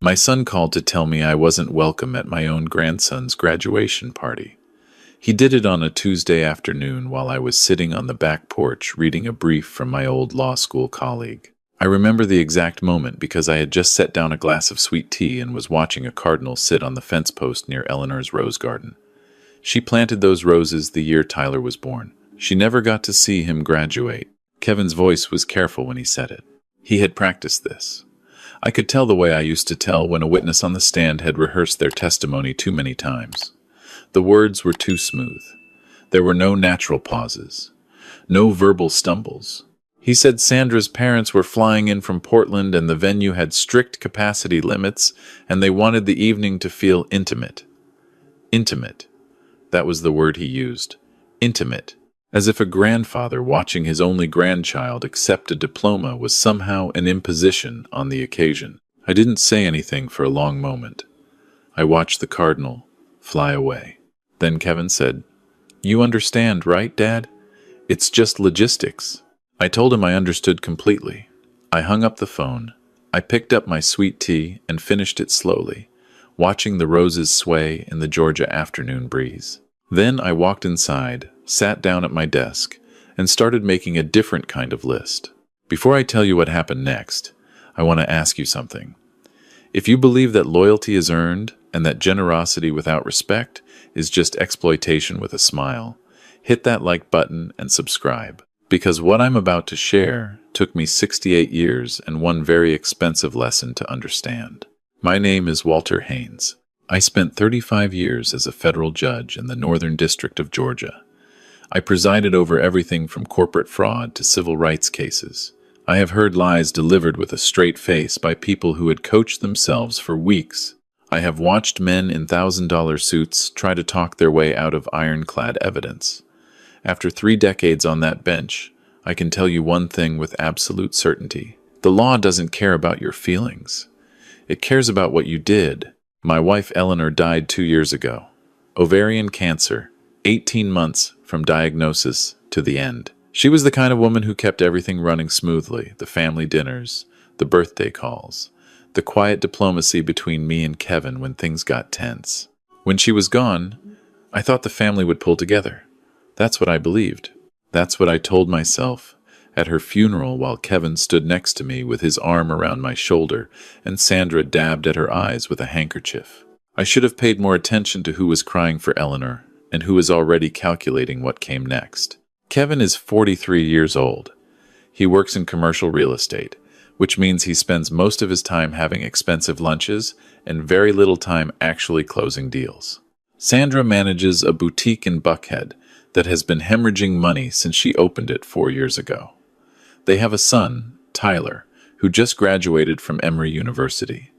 My son called to tell me I wasn't welcome at my own grandson's graduation party. He did it on a Tuesday afternoon while I was sitting on the back porch reading a brief from my old law school colleague. I remember the exact moment because I had just set down a glass of sweet tea and was watching a cardinal sit on the fence post near Eleanor's rose garden. She planted those roses the year Tyler was born. She never got to see him graduate. Kevin's voice was careful when he said it. He had practiced this. I could tell the way I used to tell when a witness on the stand had rehearsed their testimony too many times. The words were too smooth. There were no natural pauses. No verbal stumbles. He said Sandra's parents were flying in from Portland and the venue had strict capacity limits and they wanted the evening to feel intimate. Intimate. That was the word he used. Intimate. As if a grandfather watching his only grandchild accept a diploma was somehow an imposition on the occasion. I didn't say anything for a long moment. I watched the cardinal fly away. Then Kevin said, "You understand, right, Dad? It's just logistics." I told him I understood completely. I hung up the phone. I picked up my sweet tea and finished it slowly, watching the roses sway in the Georgia afternoon breeze. Then I walked inside, sat down at my desk, and started making a different kind of list. Before I tell you what happened next, I want to ask you something. If you believe that loyalty is earned and that generosity without respect is just exploitation with a smile, hit that like button and subscribe. Because what I'm about to share took me 68 years and one very expensive lesson to understand. My name is Walter Haynes. I spent 35 years as a federal judge in the Northern District of Georgia. I presided over everything from corporate fraud to civil rights cases. I have heard lies delivered with a straight face by people who had coached themselves for weeks. I have watched men in $1,000 suits try to talk their way out of ironclad evidence. After 3 decades on that bench, I can tell you one thing with absolute certainty. The law doesn't care about your feelings. It cares about what you did. My wife Eleanor died 2 years ago. Ovarian cancer, 18 months from diagnosis to the end. She was the kind of woman who kept everything running smoothly, the family dinners, the birthday calls, the quiet diplomacy between me and Kevin when things got tense. When she was gone, I thought the family would pull together. That's what I believed. That's what I told myself at her funeral while Kevin stood next to me with his arm around my shoulder and Sandra dabbed at her eyes with a handkerchief. I should have paid more attention to who was crying for Eleanor and who was already calculating what came next. Kevin is 43 years old. He works in commercial real estate, which means he spends most of his time having expensive lunches and very little time actually closing deals. Sandra manages a boutique in Buckhead that has been hemorrhaging money since she opened it 4 years ago. They have a son, Tyler, who just graduated from Emory University.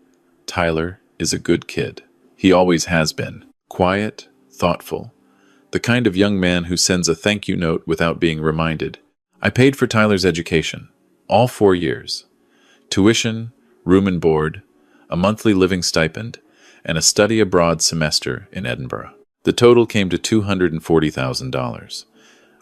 Tyler is a good kid. He always has been. Quiet, thoughtful. The kind of young man who sends a thank you note without being reminded. I paid for Tyler's education, all 4 years. Tuition, room and board, a monthly living stipend, and a study abroad semester in Edinburgh. The total came to $240,000.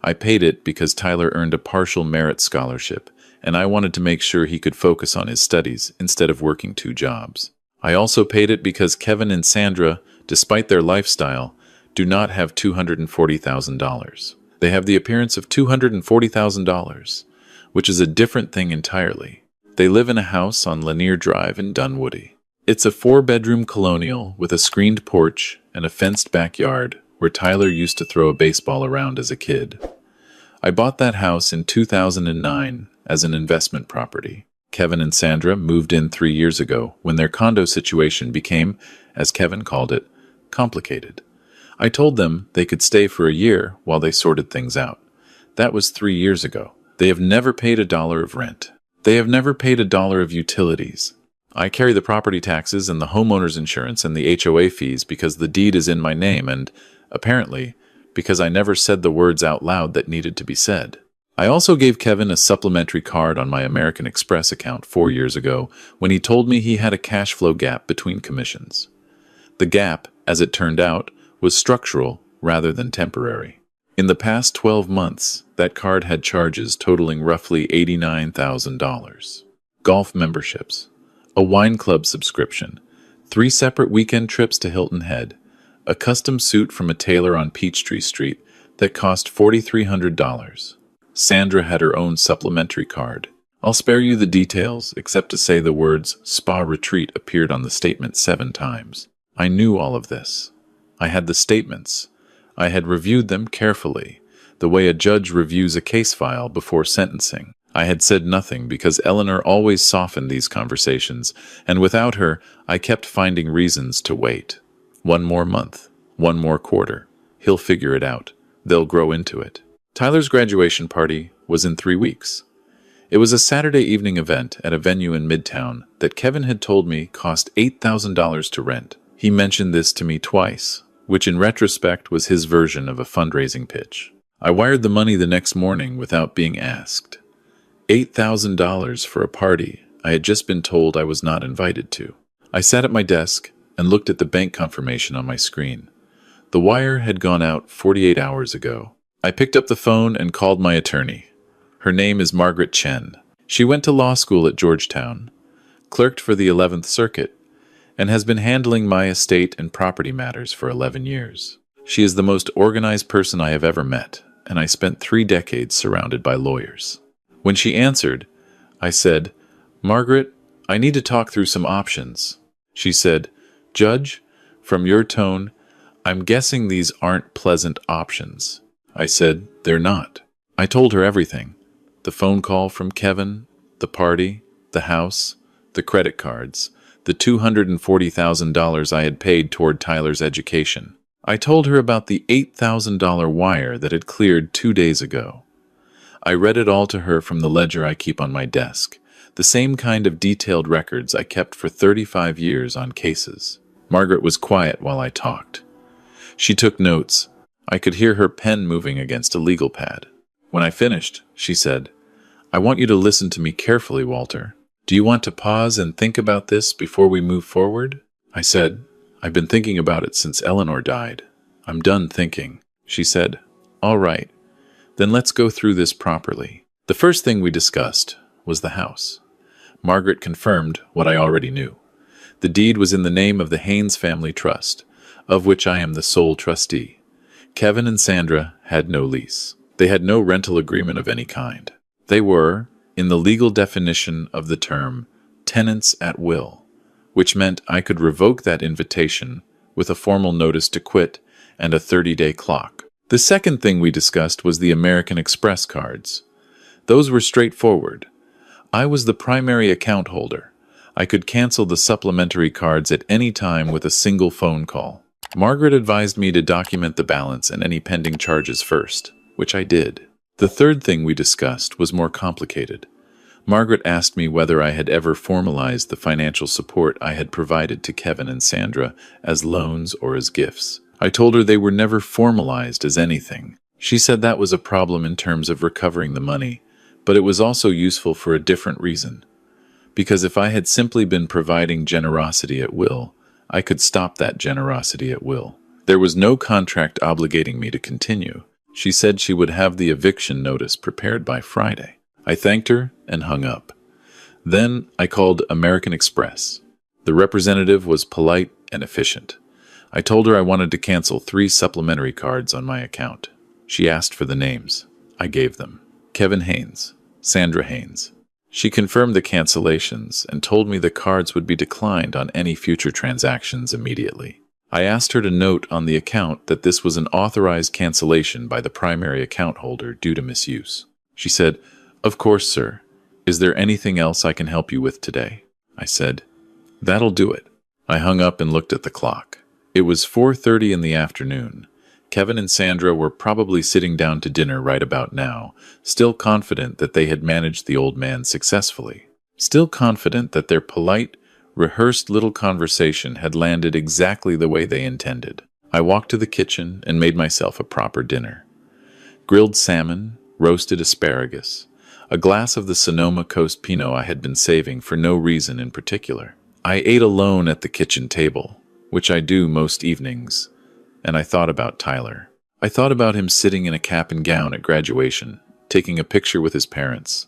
I paid it because Tyler earned a partial merit scholarship, and I wanted to make sure he could focus on his studies instead of working 2 jobs. I also paid it because Kevin and Sandra, despite their lifestyle, do not have $240,000. They have the appearance of $240,000, which is a different thing entirely. They live in a house on Lanier Drive in Dunwoody. It's a 4-bedroom colonial with a screened porch and a fenced backyard where Tyler used to throw a baseball around as a kid. I bought that house in 2009 as an investment property. Kevin and Sandra moved in 3 years ago when their condo situation became, as Kevin called it, complicated. I told them they could stay for a year while they sorted things out. That was 3 years ago. They have never paid $1 of rent. They have never paid $1 of utilities. I carry the property taxes and the homeowner's insurance and the HOA fees because the deed is in my name and, apparently, because I never said the words out loud that needed to be said. I also gave Kevin a supplementary card on my American Express account 4 years ago when he told me he had a cash flow gap between commissions. The gap, as it turned out, was structural rather than temporary. In the past 12 months, that card had charges totaling roughly $89,000. Golf memberships, a wine club subscription, 3 separate weekend trips to Hilton Head, a custom suit from a tailor on Peachtree Street that cost $4,300. Sandra had her own supplementary card. I'll spare you the details, except to say the words spa retreat appeared on the statement 7 times. I knew all of this. I had the statements. I had reviewed them carefully, the way a judge reviews a case file before sentencing. I had said nothing because Eleanor always softened these conversations, and without her, I kept finding reasons to wait. 1 more month, 1 more quarter. He'll figure it out. They'll grow into it. Tyler's graduation party was in 3 weeks. It was a Saturday evening event at a venue in Midtown that Kevin had told me cost $8,000 to rent. He mentioned this to me twice, which in retrospect was his version of a fundraising pitch. I wired the money the next morning without being asked. $8,000 for a party I had just been told I was not invited to. I sat at my desk and looked at the bank confirmation on my screen. The wire had gone out 48 hours ago. I picked up the phone and called my attorney. Her name is Margaret Chen. She went to law school at Georgetown, clerked for the 11th Circuit, and has been handling my estate and property matters for 11 years. She is the most organized person I have ever met, and I spent 3 decades surrounded by lawyers. When she answered, I said, "Margaret, I need to talk through some options." She said, "Judge, from your tone, I'm guessing these aren't pleasant options." I said, "They're not." I told her everything. The phone call from Kevin, the party, the house, the credit cards, the $240,000 I had paid toward Tyler's education. I told her about the $8,000 wire that had cleared 2 days ago. I read it all to her from the ledger I keep on my desk, the same kind of detailed records I kept for 35 years on cases. Margaret was quiet while I talked. She took notes. I could hear her pen moving against a legal pad. When I finished, she said, "I want you to listen to me carefully, Walter. Do you want to pause and think about this before we move forward?" I said, "I've been thinking about it since Eleanor died. I'm done thinking." She said, "All right. Then let's go through this properly." The first thing we discussed was the house. Margaret confirmed what I already knew. The deed was in the name of the Haynes Family Trust, of which I am the sole trustee. Kevin and Sandra had no lease. They had no rental agreement of any kind. They were, in the legal definition of the term, tenants at will, which meant I could revoke that invitation with a formal notice to quit and a 30-day clock. The second thing we discussed was the American Express cards. Those were straightforward. I was the primary account holder. I could cancel the supplementary cards at any time with a single phone call. Margaret advised me to document the balance and any pending charges first, which I did. The third thing we discussed was more complicated. Margaret asked me whether I had ever formalized the financial support I had provided to Kevin and Sandra as loans or as gifts. I told her they were never formalized as anything. She said that was a problem in terms of recovering the money, but it was also useful for a different reason. Because if I had simply been providing generosity at will, I could stop that generosity at will. There was no contract obligating me to continue. She said she would have the eviction notice prepared by Friday. I thanked her and hung up. Then I called American Express. The representative was polite and efficient. I told her I wanted to cancel 3 supplementary cards on my account. She asked for the names. I gave them. Kevin Haynes, Sandra Haynes. She confirmed the cancellations and told me the cards would be declined on any future transactions immediately. I asked her to note on the account that this was an authorized cancellation by the primary account holder due to misuse. She said, "Of course, sir. Is there anything else I can help you with today?" I said, "That'll do it." I hung up and looked at the clock. It was 4:30 in the afternoon. Kevin and Sandra were probably sitting down to dinner right about now, still confident that they had managed the old man successfully, still confident that their polite, rehearsed little conversation had landed exactly the way they intended. I walked to the kitchen and made myself a proper dinner. Grilled salmon, roasted asparagus, a glass of the Sonoma Coast Pinot I had been saving for no reason in particular. I ate alone at the kitchen table, which I do most evenings, and I thought about Tyler. I thought about him sitting in a cap and gown at graduation, taking a picture with his parents,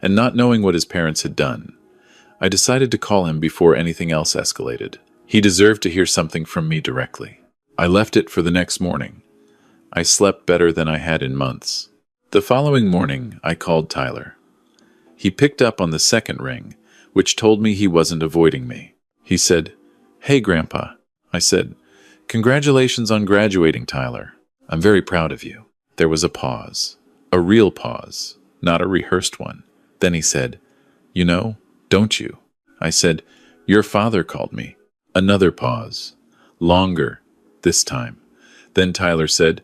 and not knowing what his parents had done. I decided to call him before anything else escalated. He deserved to hear something from me directly. I left it for the next morning. I slept better than I had in months. The following morning, I called Tyler. He picked up on the second ring, which told me he wasn't avoiding me. He said, "Hey, Grandpa." I said, "Congratulations on graduating, Tyler. I'm very proud of you." There was a pause. A real pause, not a rehearsed one. Then he said, "You know, don't you?" I said, "Your father called me." Another pause. Longer, this time. Then Tyler said,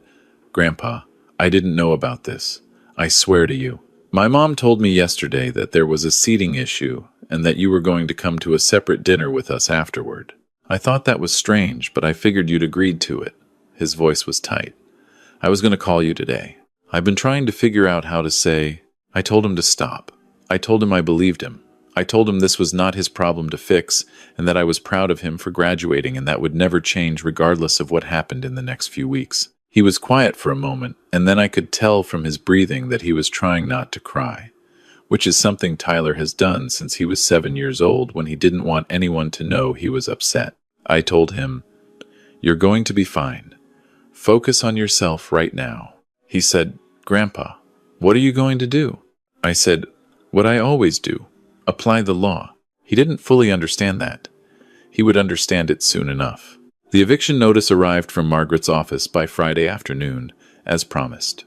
"Grandpa, I didn't know about this. I swear to you. My mom told me yesterday that there was a seating issue and that you were going to come to a separate dinner with us afterward. I thought that was strange, but I figured you'd agreed to it." His voice was tight. "I was going to call you today. I've been trying to figure out how to say." I told him to stop. I told him I believed him. I told him this was not his problem to fix and that I was proud of him for graduating and that would never change regardless of what happened in the next few weeks. He was quiet for a moment, and then I could tell from his breathing that he was trying not to cry, which is something Tyler has done since he was 7 years old when he didn't want anyone to know he was upset. I told him, "You're going to be fine. Focus on yourself right now." He said, "Grandpa, what are you going to do?" I said, "What I always do. Apply the law." He didn't fully understand that. He would understand it soon enough. The eviction notice arrived from Margaret's office by Friday afternoon, as promised.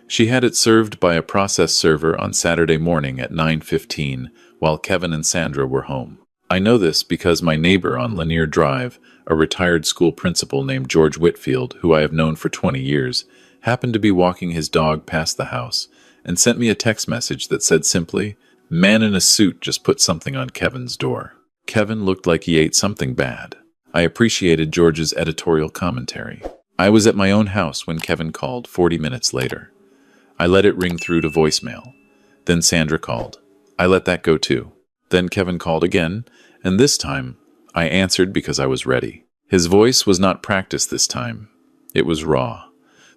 She had it served by a process server on Saturday morning at 9:15, while Kevin and Sandra were home. I know this because my neighbor on Lanier Drive, a retired school principal named George Whitfield, who I have known for 20 years, happened to be walking his dog past the house and sent me a text message that said simply, "Man in a suit just put something on Kevin's door." Kevin looked like he ate something bad. I appreciated George's editorial commentary. I was at my own house when Kevin called 40 minutes later. I let it ring through to voicemail. Then Sandra called. I let that go too. Then Kevin called again, and this time I answered because I was ready. His voice was not practiced this time. It was raw,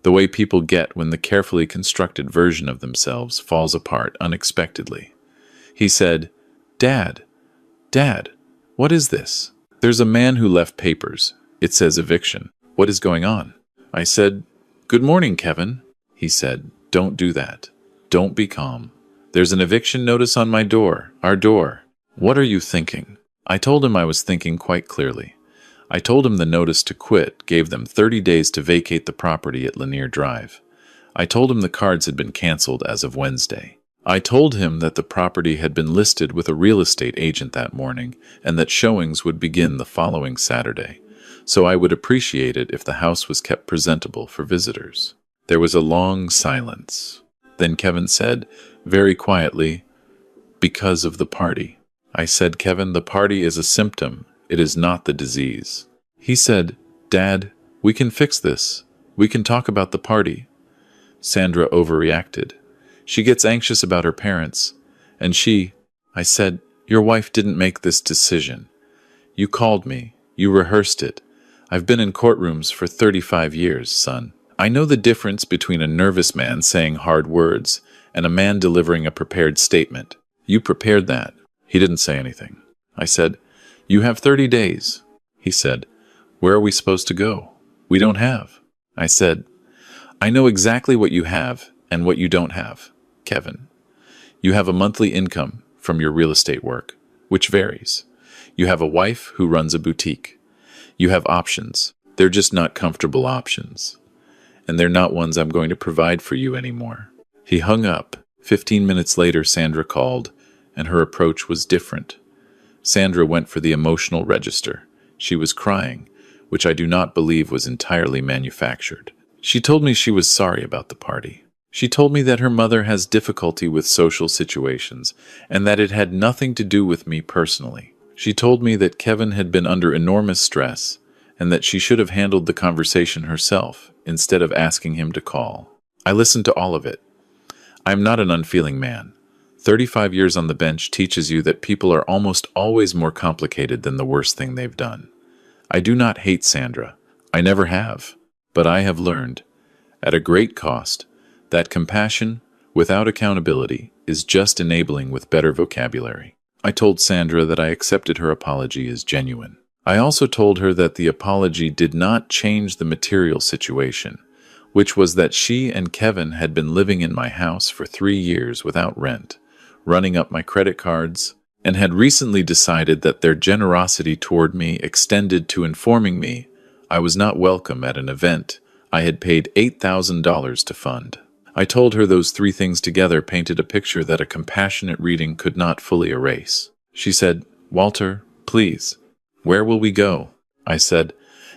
the way people get when the carefully constructed version of themselves falls apart unexpectedly. He said, Dad, what is this? There's a man who left papers. It says eviction. What is going on?" I said, "Good morning, Kevin." He said, "Don't do that. Don't be calm. There's an eviction notice on my door, our door. What are you thinking?" I told him I was thinking quite clearly. I told him the notice to quit gave them 30 days to vacate the property at Lanier Drive. I told him the cards had been canceled as of Wednesday. I told him that the property had been listed with a real estate agent that morning and that showings would begin the following Saturday, so I would appreciate it if the house was kept presentable for visitors. There was a long silence. Then Kevin said, very quietly, "Because of the party." I said, "Kevin, the party is a symptom. It is not the disease." He said, "Dad, we can fix this. We can talk about the party." Sandra overreacted. She gets anxious about her parents, and I said, "Your wife didn't make this decision. You called me. You rehearsed it. I've been in courtrooms for 35 years, son. I know the difference between a nervous man saying hard words and a man delivering a prepared statement. You prepared that." He didn't say anything. I said, "You have 30 days. He said, "Where are we supposed to go? We don't have." I said, "I know exactly what you have and what you don't have, Kevin. You have a monthly income from your real estate work, which varies. You have a wife who runs a boutique. You have options. They're just not comfortable options. And they're not ones I'm going to provide for you anymore." He hung up. 15 minutes later, Sandra called, and her approach was different. Sandra went for the emotional register. She was crying, which I do not believe was entirely manufactured. She told me she was sorry about the party. She told me that her mother has difficulty with social situations, and that it had nothing to do with me personally. She told me that Kevin had been under enormous stress, and that she should have handled the conversation herself, instead of asking him to call. I listened to all of it. I am not an unfeeling man. 35 years on the bench teaches you that people are almost always more complicated than the worst thing they've done. I do not hate Sandra. I never have. But I have learned, at a great cost, that compassion, without accountability, is just enabling with better vocabulary. I told Sandra that I accepted her apology as genuine. I also told her that the apology did not change the material situation, which was that she and Kevin had been living in my house for 3 years without rent, running up my credit cards, and had recently decided that their generosity toward me extended to informing me I was not welcome at an event I had paid $8,000 to fund. I told her those three things together painted a picture that a compassionate reading could not fully erase. She said, "Walter, please, where will we go?" I said,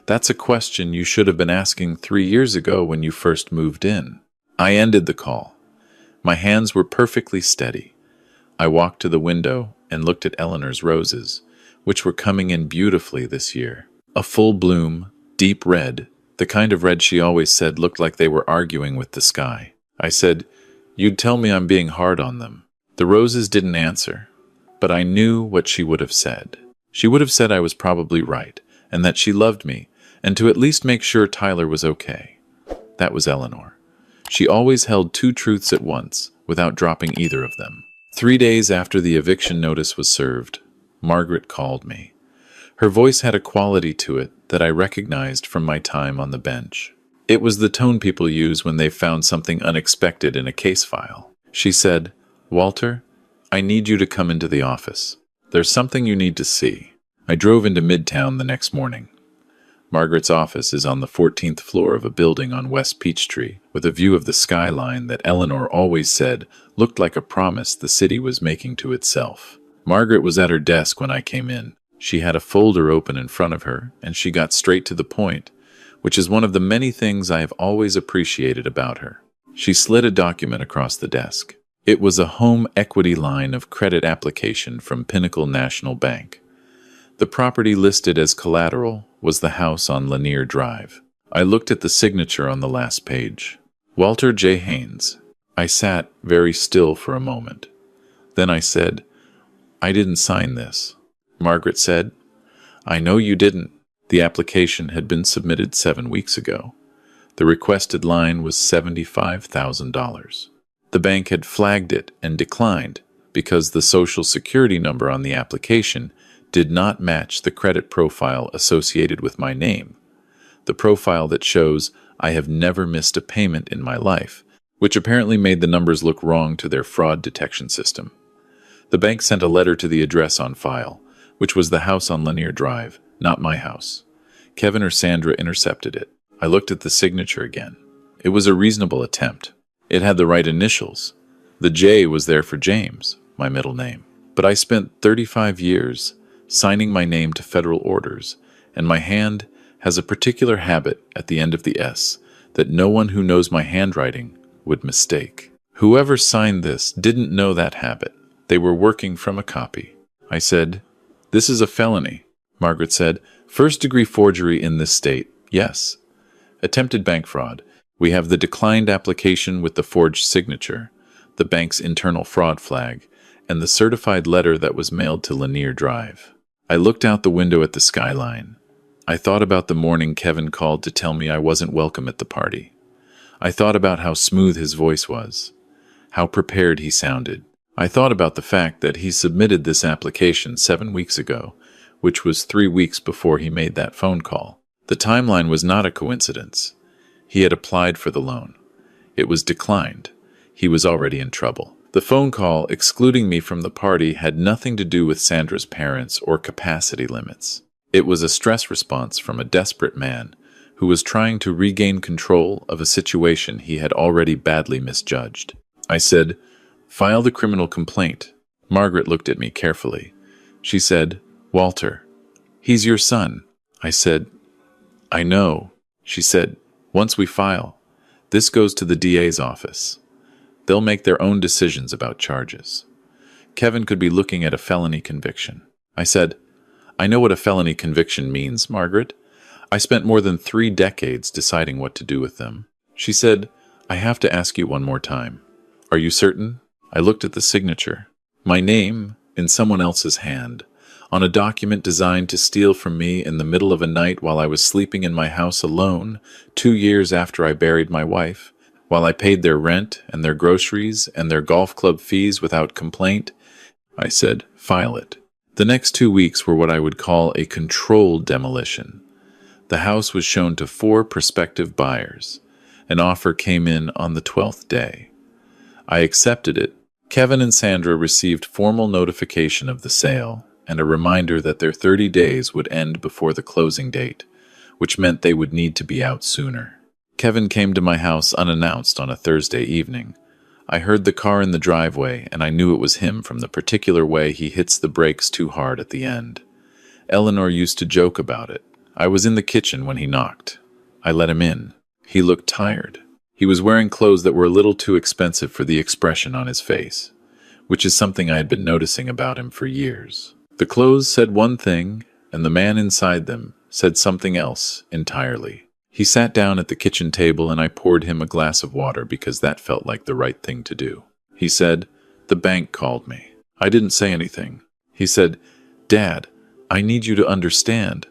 "That's a question you should have been asking 3 years ago when you first moved in." I ended the call. My hands were perfectly steady. I walked to the window and looked at Eleanor's roses, which were coming in beautifully this year. A full bloom, deep red, the kind of red she always said looked like they were arguing with the sky. I said, "You'd tell me I'm being hard on them." The roses didn't answer, but I knew what she would have said. She would have said I was probably right, and that she loved me, and to at least make sure Tyler was okay. That was Eleanor. She always held two truths at once, without dropping either of them. 3 days after the eviction notice was served, Margaret called me. Her voice had a quality to it that I recognized from my time on the bench. It was the tone people use when they've found something unexpected in a case file. She said, "Walter, I need you to come into the office. There's something you need to see." I drove into Midtown the next morning. Margaret's office is on the 14th floor of a building on West Peachtree, with a view of the skyline that Eleanor always said looked like a promise the city was making to itself. Margaret was at her desk when I came in. She had a folder open in front of her, and she got straight to the point, which is one of the many things I have always appreciated about her. She slid a document across the desk. It was a home equity line of credit application from Pinnacle National Bank. The property listed as collateral was the house on Lanier Drive. I looked at the signature on the last page. Walter J. Haynes. I sat very still for a moment. Then I said, "I didn't sign this." Margaret said, "I know you didn't. The application had been submitted 7 weeks ago. The requested line was $75,000. The bank had flagged it and declined because the Social Security number on the application did not match the credit profile associated with my name, the profile that shows I have never missed a payment in my life, which apparently made the numbers look wrong to their fraud detection system. The bank sent a letter to the address on file, which was the house on Lanier Drive, not my house. Kevin or Sandra intercepted it. I looked at the signature again. It was a reasonable attempt. It had the right initials. The J was there for James, my middle name. But I spent 35 years signing my name to federal orders, and my hand has a particular habit at the end of the S that no one who knows my handwriting would mistake. Whoever signed this didn't know that habit. They were working from a copy. I said, "This is a felony." Margaret said, "First-degree forgery in this state, yes. Attempted bank fraud. We have the declined application with the forged signature, the bank's internal fraud flag, and the certified letter that was mailed to Lanier Drive." I looked out the window at the skyline. I thought about the morning Kevin called to tell me I wasn't welcome at the party. I thought about how smooth his voice was, how prepared he sounded. I thought about the fact that he submitted this application 7 weeks ago, which was 3 weeks before he made that phone call. The timeline was not a coincidence. He had applied for the loan. It was declined. He was already in trouble. The phone call, excluding me from the party, had nothing to do with Sandra's parents or capacity limits. It was a stress response from a desperate man who was trying to regain control of a situation he had already badly misjudged. I said, "File the criminal complaint." Margaret looked at me carefully. She said, "Walter, he's your son." I said, "I know." She said, "Once we file, this goes to the DA's office. They'll make their own decisions about charges. Kevin could be looking at a felony conviction." I said, "I know what a felony conviction means, Margaret. I spent more than 3 decades deciding what to do with them." She said, "I have to ask you one more time. Are you certain?" I looked at the signature. My name in someone else's hand, on a document designed to steal from me in the middle of a night while I was sleeping in my house alone 2 years after I buried my wife, while I paid their rent and their groceries and their golf club fees without complaint. I said, "File it." The next 2 weeks were what I would call a controlled demolition. The house was shown to 4 prospective buyers. An offer came in on the 12th day. I accepted it. Kevin and Sandra received formal notification of the sale and a reminder that their 30 days would end before the closing date, which meant they would need to be out sooner. Kevin came to my house unannounced on a Thursday evening. I heard the car in the driveway, and I knew it was him from the particular way he hits the brakes too hard at the end. Eleanor used to joke about it. I was in the kitchen when he knocked. I let him in. He looked tired. He was wearing clothes that were a little too expensive for the expression on his face, which is something I had been noticing about him for years. The clothes said one thing, and the man inside them said something else entirely. He sat down at the kitchen table, and I poured him a glass of water because that felt like the right thing to do. He said, "The bank called me." I didn't say anything. He said, "Dad, I need you to understand.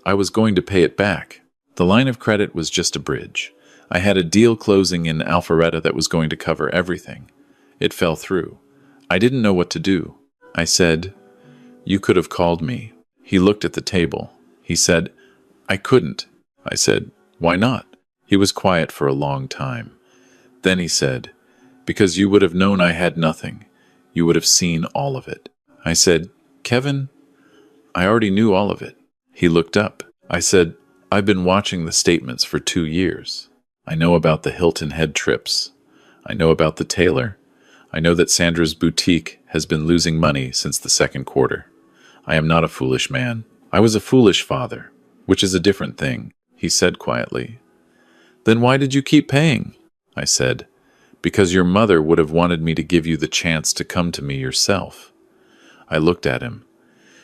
I was going to pay it back." The line of credit was just a bridge. I had a deal closing in Alpharetta that was going to cover everything. It fell through. I didn't know what to do. I said, "You could have called me." He looked at the table. He said, "I couldn't." I said, "Why not?" He was quiet for a long time. Then he said, "Because you would have known I had nothing. You would have seen all of it." I said, "Kevin, I already knew all of it." He looked up. I said, "I've been watching the statements for 2 years. I know about the Hilton Head trips. I know about the tailor. I know that Sandra's boutique has been losing money since the second quarter. I am not a foolish man. I was a foolish father, which is a different thing," he said quietly. "Then why did you keep paying?" I said, "Because your mother would have wanted me to give you the chance to come to me yourself." I looked at him.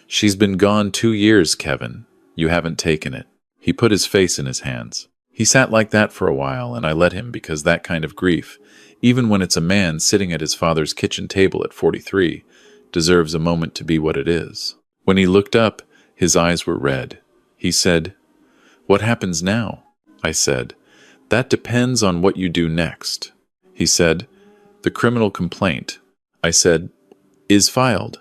"She's been gone 2 years, Kevin. You haven't taken it." He put his face in his hands. He sat like that for a while, and I let him because that kind of grief, even when it's a man sitting at his father's kitchen table at 43, deserves a moment to be what it is. When he looked up, his eyes were red. He said, "What happens now?" I said, "That depends on what you do next." He said, "The criminal complaint," I said, "is filed.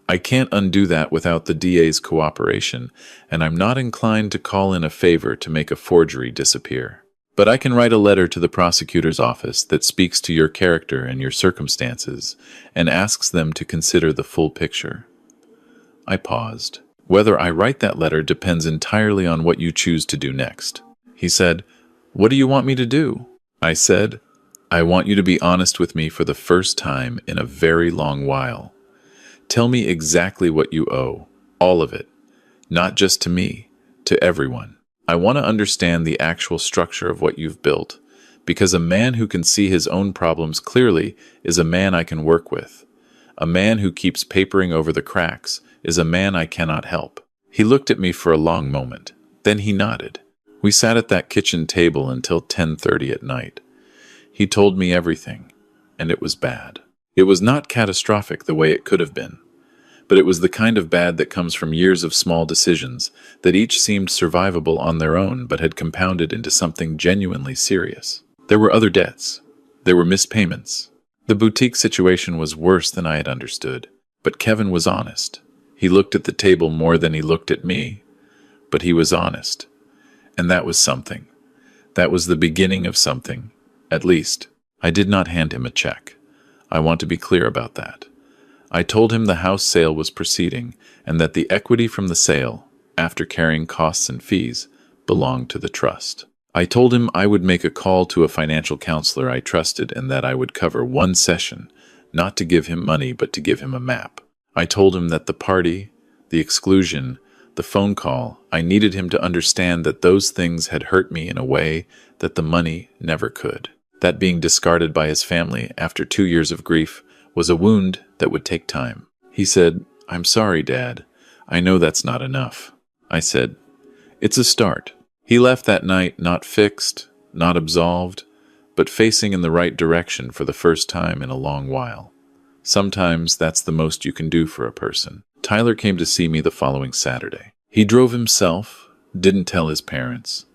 I can't undo that without the DA's cooperation, and I'm not inclined to call in a favor to make a forgery disappear. But I can write a letter to the prosecutor's office that speaks to your character and your circumstances and asks them to consider the full picture." I paused. "Whether I write that letter depends entirely on what you choose to do next." He said, "What do you want me to do?" I said, "I want you to be honest with me for the first time in a very long while. Tell me exactly what you owe, all of it, not just to me, to everyone. I want to understand the actual structure of what you've built, because a man who can see his own problems clearly is a man I can work with. A man who keeps papering over the cracks is a man I cannot help." He looked at me for a long moment. Then he nodded. We sat at that kitchen table until 10:30 at night. He told me everything, and it was bad. It was not catastrophic the way it could have been, but it was the kind of bad that comes from years of small decisions that each seemed survivable on their own but had compounded into something genuinely serious. There were other debts. There were missed payments. The boutique situation was worse than I had understood, but Kevin was honest. He looked at the table more than he looked at me, but he was honest. And that was something. That was the beginning of something. At least, I did not hand him a check. I want to be clear about that. I told him the house sale was proceeding and that the equity from the sale, after carrying costs and fees, belonged to the trust. I told him I would make a call to a financial counselor I trusted and that I would cover one session, not to give him money but to give him a map. I told him that the party, the exclusion, the phone call, I needed him to understand that those things had hurt me in a way that the money never could. That being discarded by his family after 2 years of grief was a wound that would take time. He said, "I'm sorry, Dad. I know that's not enough." I said, "It's a start." He left that night not fixed, not absolved, but facing in the right direction for the first time in a long while. Sometimes that's the most you can do for a person. Tyler came to see me the following Saturday. He drove himself, didn't tell his parents,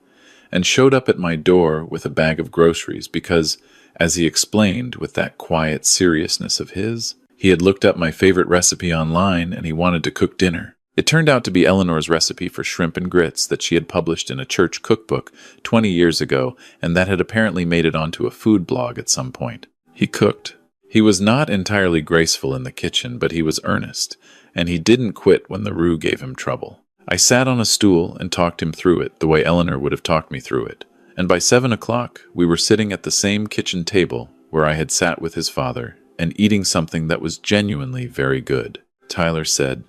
and showed up at my door with a bag of groceries because, as he explained with that quiet seriousness of his, He had looked up my favorite recipe online and he wanted to cook dinner. It turned out to be Eleanor's recipe for shrimp and grits that she had published in a church cookbook 20 years ago and that had apparently made it onto a food blog at some point. He cooked. He was not entirely graceful in the kitchen, but he was earnest, and he didn't quit when the roux gave him trouble. I sat on a stool and talked him through it the way Eleanor would have talked me through it, and by 7 o'clock we were sitting at the same kitchen table where I had sat with his father and eating something that was genuinely very good. Tyler said,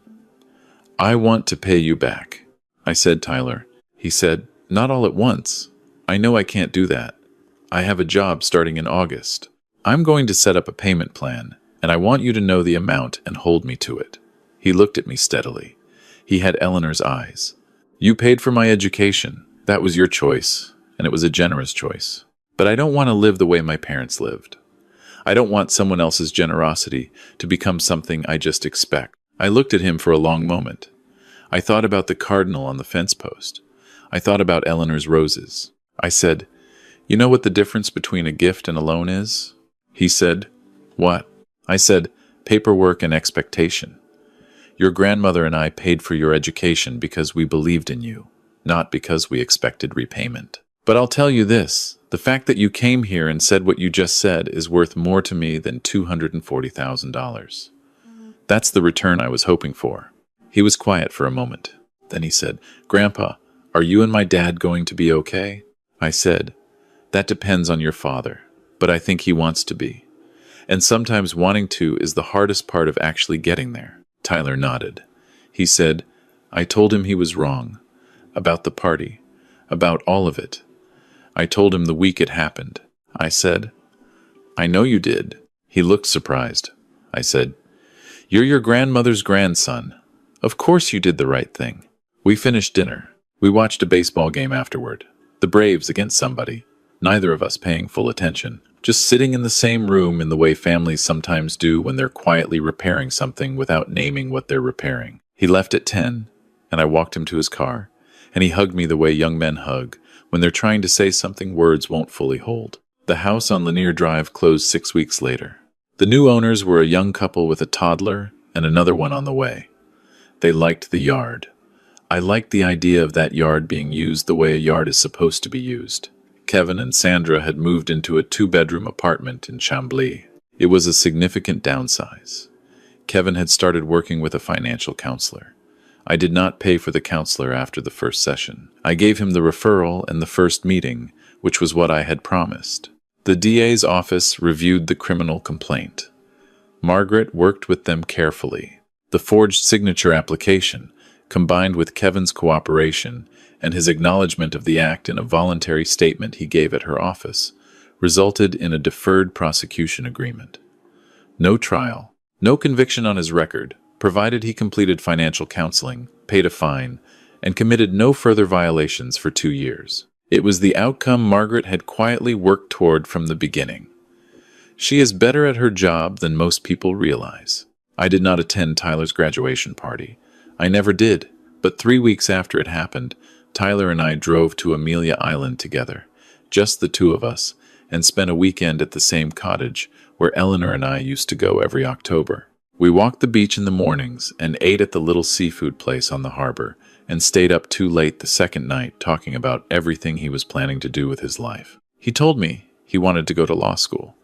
"I want to pay you back." I said, "Tyler." He said, "Not all at once. I know I can't do that. I have a job starting in August. I'm going to set up a payment plan, and I want you to know the amount and hold me to it." He looked at me steadily. He had Eleanor's eyes. "You paid for my education. That was your choice, and it was a generous choice. But I don't want to live the way my parents lived. I don't want someone else's generosity to become something I just expect." I looked at him for a long moment. I thought about the cardinal on the fence post. I thought about Eleanor's roses. I said, "You know what the difference between a gift and a loan is?" He said, "What?" I said, "Paperwork and expectation. Your grandmother and I paid for your education because we believed in you, not because we expected repayment. But I'll tell you this, the fact that you came here and said what you just said is worth more to me than $240,000. That's the return I was hoping for." He was quiet for a moment. Then he said, "Grandpa, are you and my dad going to be okay?" I said, "That depends on your father, but I think he wants to be. And sometimes wanting to is the hardest part of actually getting there." Tyler nodded. He said, "I told him he was wrong. About the party. About all of it. I told him the week it happened." I said, "I know you did." He looked surprised. I said, "You're your grandmother's grandson. Of course you did the right thing." We finished dinner. We watched a baseball game afterward. The Braves against somebody. Neither of us paying full attention. Just sitting in the same room in the way families sometimes do when they're quietly repairing something without naming what they're repairing. He left at 10, and I walked him to his car, and he hugged me the way young men hug when they're trying to say something words won't fully hold. The house on Lanier Drive closed 6 weeks later. The new owners were a young couple with a toddler and another one on the way. They liked the yard. I liked the idea of that yard being used the way a yard is supposed to be used. Kevin and Sandra had moved into a 2-bedroom apartment in Chambly. It was a significant downsize. Kevin had started working with a financial counselor. I did not pay for the counselor after the first session. I gave him the referral and the first meeting, which was what I had promised. The DA's office reviewed the criminal complaint. Margaret worked with them carefully. The forged signature application, combined with Kevin's cooperation and his acknowledgement of the act in a voluntary statement he gave at her office, resulted in a deferred prosecution agreement. No trial, no conviction on his record, provided he completed financial counseling, paid a fine, and committed no further violations for 2 years. It was the outcome Margaret had quietly worked toward from the beginning. She is better at her job than most people realize. I did not attend Tyler's graduation party. I never did, but 3 weeks after it happened, Tyler and I drove to Amelia Island together, just the two of us, and spent a weekend at the same cottage where Eleanor and I used to go every October. We walked the beach in the mornings and ate at the little seafood place on the harbor and stayed up too late the second night talking about everything he was planning to do with his life. He told me he wanted to go to law school.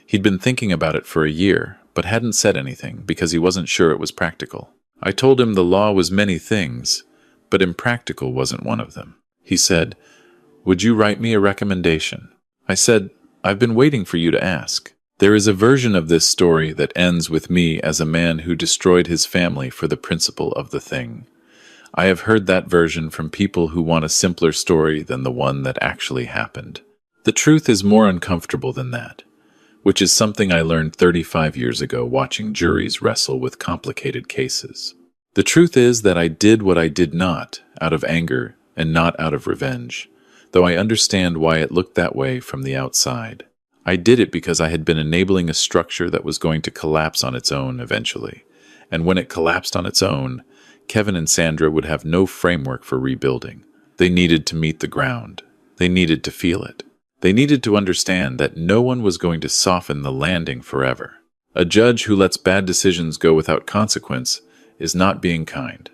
He'd been thinking about it for a year, but hadn't said anything because he wasn't sure it was practical. I told him the law was many things, but impractical wasn't one of them. He said, "Would you write me a recommendation?" I said, "I've been waiting for you to ask." There is a version of this story that ends with me as a man who destroyed his family for the principle of the thing. I have heard that version from people who want a simpler story than the one that actually happened. The truth is more uncomfortable than that, which is something I learned 35 years ago watching juries wrestle with complicated cases. The truth is that I did what I did not out of anger and not out of revenge, though I understand why it looked that way from the outside. I did it because I had been enabling a structure that was going to collapse on its own eventually, and when it collapsed on its own, Kevin and Sandra would have no framework for rebuilding. They needed to meet the ground. They needed to feel it. They needed to understand that no one was going to soften the landing forever. A judge who lets bad decisions go without consequence is not being kind.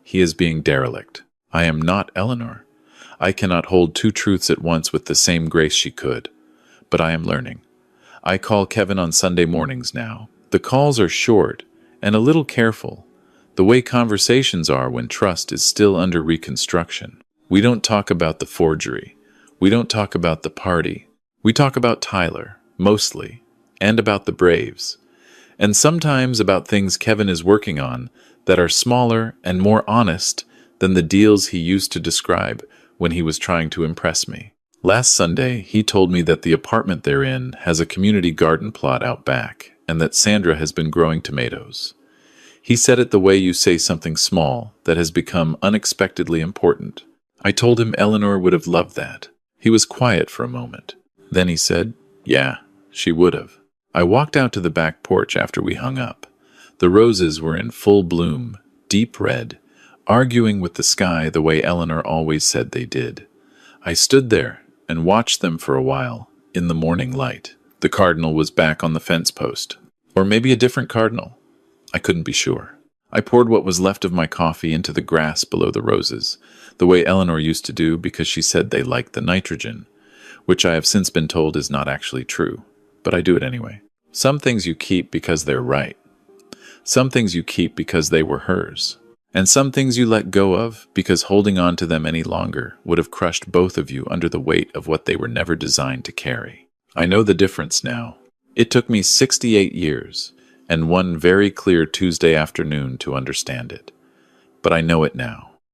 He is being derelict. I am not Eleanor. I cannot hold two truths at once with the same grace she could. But I am learning. I call Kevin on Sunday mornings now. The calls are short and a little careful, the way conversations are when trust is still under reconstruction. We don't talk about the forgery. We don't talk about the party. We talk about Tyler, mostly, and about the Braves, and sometimes about things Kevin is working on that are smaller and more honest than the deals he used to describe when he was trying to impress me. Last Sunday, he told me that the apartment they're in has a community garden plot out back, and that Sandra has been growing tomatoes. He said it the way you say something small that has become unexpectedly important. I told him Eleanor would have loved that. He was quiet for a moment. Then he said, "Yeah, she would have." I walked out to the back porch after we hung up. The roses were in full bloom, deep red, arguing with the sky the way Eleanor always said they did. I stood there and watched them for a while, in the morning light. The cardinal was back on the fence post. Or maybe a different cardinal. I couldn't be sure. I poured what was left of my coffee into the grass below the roses, the way Eleanor used to do because she said they liked the nitrogen, which I have since been told is not actually true, but I do it anyway. Some things you keep because they're right. Some things you keep because they were hers. And some things you let go of because holding on to them any longer would have crushed both of you under the weight of what they were never designed to carry. I know the difference now. It took me 68 years and one very clear Tuesday afternoon to understand it. But I know it now.